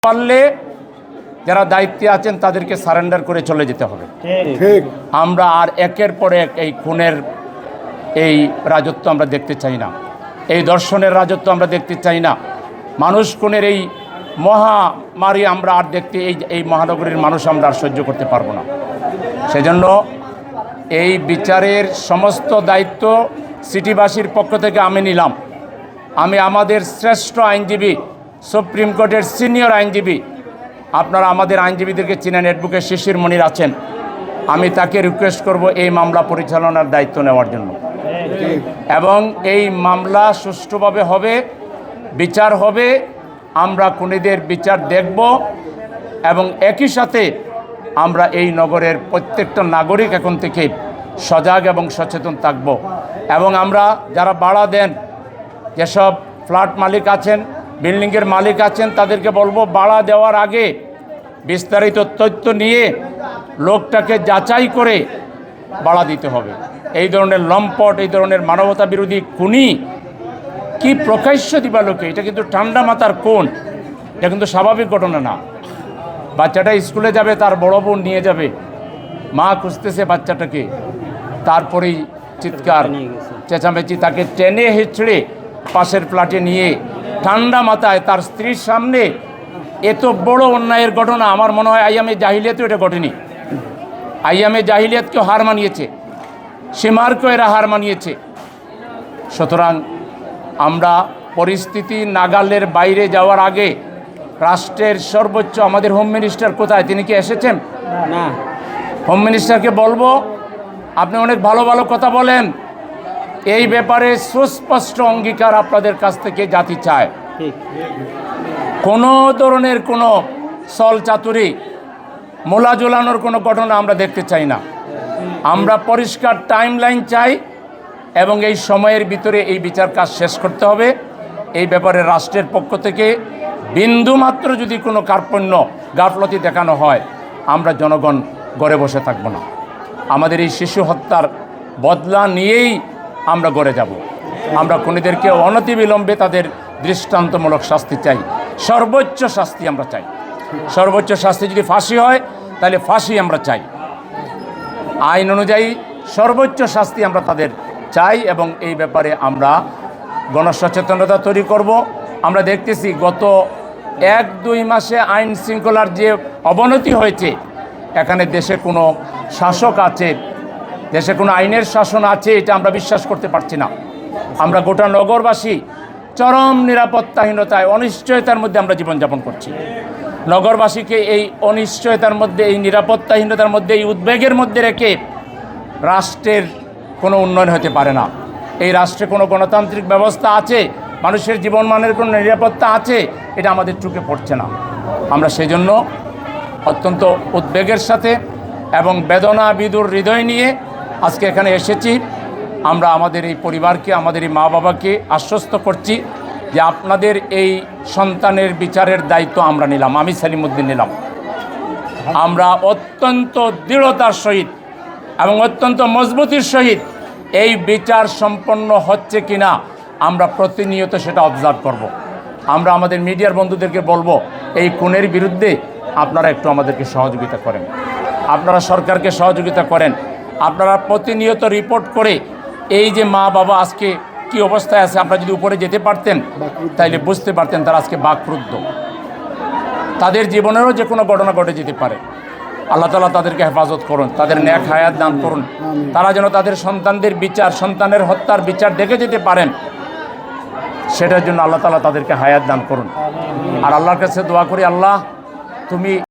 পারলে যারা দায়িত্বে আছেন তাদেরকে সারেন্ডার করে চলে যেতে হবে। ঠিক। আমরা আর একের পর এক এই খুনের এই রাজত্ব আমরা দেখতে চাই না, এই দর্শনের রাজত্ব আমরা দেখতে চাই না। মানুষ খুনের এই মহামারী আমরা আর দেখতে এই মহানগরীর মানুষ আমরা আর সহ্য করতে পারবো না। সেজন্য এই বিচারের সমস্ত দায়িত্ব সিটিবাসীর পক্ষ থেকে আমি নিলাম। আমি আমাদের শ্রেষ্ঠ আইনজীবী, সুপ্রিম কোর্টের সিনিয়র আইনজীবী, আপনারা আমাদের আইনজীবীদেরকে চিনেন, অ্যাডভোকেট শিশির মনির আছেন, আমি তাকে রিকোয়েস্ট করব এই মামলা পরিচালনার দায়িত্ব নেওয়ার জন্য। এবং এই মামলা সুষ্ঠুভাবে হবে, বিচার হবে, আমরা খুনিদের বিচার দেখব এবং একই সাথে আমরা এই নগরের প্রত্যেকটা নাগরিক এখন থেকে সজাগ এবং সচেতন থাকব। এবং আমরা যারা ভাড়া দেন, যেসব ফ্ল্যাট মালিক আছেন, বিল্ডিংয়ের মালিক আছেন, তাদেরকে বলবো ভাড়া দেওয়ার আগে বিস্তারিত তথ্য নিয়ে লোকটাকে যাচাই করে ভাড়া দিতে হবে। এই ধরনের লম্পট, এই ধরনের মানবতা বিরোধী খুনি কি প্রকাশ্য দিবালোকে, এটা কিন্তু ঠান্ডা মাথার খুন, এটা কিন্তু স্বাভাবিক ঘটনা না। বাচ্চাটা স্কুলে যাবে, তার বড় বোন নিয়ে যাবে, মা খুঁজতেছে বাচ্চাটাকে, তারপরেই চিৎকার চেঁচামেচি, তাকে টেনে হেঁচড়ে পাশের ফ্ল্যাটে নিয়ে ঠান্ডা মাথায় তার স্ত্রীর সামনে এত বড় অন্যায়ের ঘটনা আমার মনে হয় আইয়ামে জাহিলিয়াতেও এটা ঘটেনি। আইয়ামে জাহিলিয়াতকেও হার মানিয়েছে, সীমারকেও এরা হার মানিয়েছে। সুতরাং আমরা পরিস্থিতি নাগালের বাইরে যাওয়ার আগে রাষ্ট্রের সর্বোচ্চ, আমাদের হোম মিনিস্টার কোথায়, তিনি কি এসেছেন? না। হোম মিনিস্টারকে বলবো, আপনি অনেক ভালো ভালো কথা বলেন, এই ব্যাপারে সুস্পষ্ট অঙ্গীকার আপনাদের কাছ থেকে জাতি চায়। কোনো ধরনের কোনো ছল চাতুরি, মোলা ঝোলানোর কোনো ঘটনা আমরা দেখতে চাই না। আমরা পরিষ্কার টাইমলাইন চাই এবং এই সময়ের ভিতরে এই বিচার কাজ শেষ করতে হবে। এই ব্যাপারে রাষ্ট্রের পক্ষ থেকে বিন্দুমাত্র যদি কোনো কার্পণ্য, গাফলতি দেখানো হয়, আমরা জনগণ ঘরে বসে থাকব না। আমাদের এই শিশু হত্যার বদলা নিয়েই আমরা গড়ে যাব। আমরা খুনিদেরকে অনতিবিলম্বে তাদের দৃষ্টান্তমূলক শাস্তি চাই, সর্বোচ্চ শাস্তি আমরা চাই। সর্বোচ্চ শাস্তি যদি ফাঁসি হয় তাহলে ফাঁসি আমরা চাই, আইন অনুযায়ী সর্বোচ্চ শাস্তি আমরা তাদের চাই। এবং এই ব্যাপারে আমরা গণসচেতনতা তৈরি করব। আমরা দেখতেছি গত 1-2 মাসে আইন শৃঙ্খলার যে অবনতি হয়েছে, এখানে দেশে কোনো শাসক আছে, দেশে কোনো আইনের শাসন আছে, এটা আমরা বিশ্বাস করতে পারছি না। আমরা গোটা নগরবাসী চরম নিরাপত্তাহীনতায়, অনিশ্চয়তার মধ্যে আমরা জীবনযাপন করছি। নগরবাসীকে এই অনিশ্চয়তার মধ্যে, এই নিরাপত্তাহীনতার মধ্যে, এই উদ্বেগের মধ্যে রেখে রাষ্ট্রের কোনো উন্নয়ন হতে পারে না। এই রাষ্ট্রে কোনো গণতান্ত্রিক ব্যবস্থা আছে, মানুষের জীবনমানের কোনো নিরাপত্তা আছে, এটা আমাদের চোখে পড়ছে না। আমরা সেজন্য অত্যন্ত উদ্বেগের সাথে এবং বেদনা বিদুর হৃদয় নিয়ে আজকে এখানে এসেছি। আমরা আমাদের এই পরিবারকে, আমাদের এই মা বাবাকে আশ্বস্ত করছি যে আপনাদের এই সন্তানের বিচারের দায়িত্ব আমরা নিলাম, আমি সেলিমউদ্দিন নিলাম। আমরা অত্যন্ত দৃঢ়তার সহিত এবং অত্যন্ত মজবুতির সহিত এই বিচার সম্পন্ন হচ্ছে কিনা আমরা প্রতিনিয়ত সেটা অবজার্ভ করব। আমরা আমাদের মিডিয়ার বন্ধুদেরকে বলবো, এই খুনের বিরুদ্ধে আপনারা একটু আমাদেরকে সহযোগিতা করেন, আপনারা সরকারকে সহযোগিতা করেন, আপনারা প্রতিনিয়ত রিপোর্ট করে এই যে মা বাবা আজকে কি অবস্থায় আছে, আমরা যদি উপরে যেতে পারতেন তাইলে বুঝতে পারতেন তারা আজকে বাকরুদ্ধ, তাদের জীবনেরও যে কোনো ঘটনা ঘটে যেতে পারে। আল্লাহ তাআলা তাদেরকে হেফাজত করুন, তাদের নেক হায়াত দান করুন, তারা যেন তাদের সন্তানদের বিচার, সন্তানের হত্যার বিচার দেখে যেতে পারেন, সেটার জন্য আল্লাহ তাআলা তাদেরকে হায়াত দান করুন। আর আল্লাহর কাছে দোয়া করি, আল্লাহ তুমি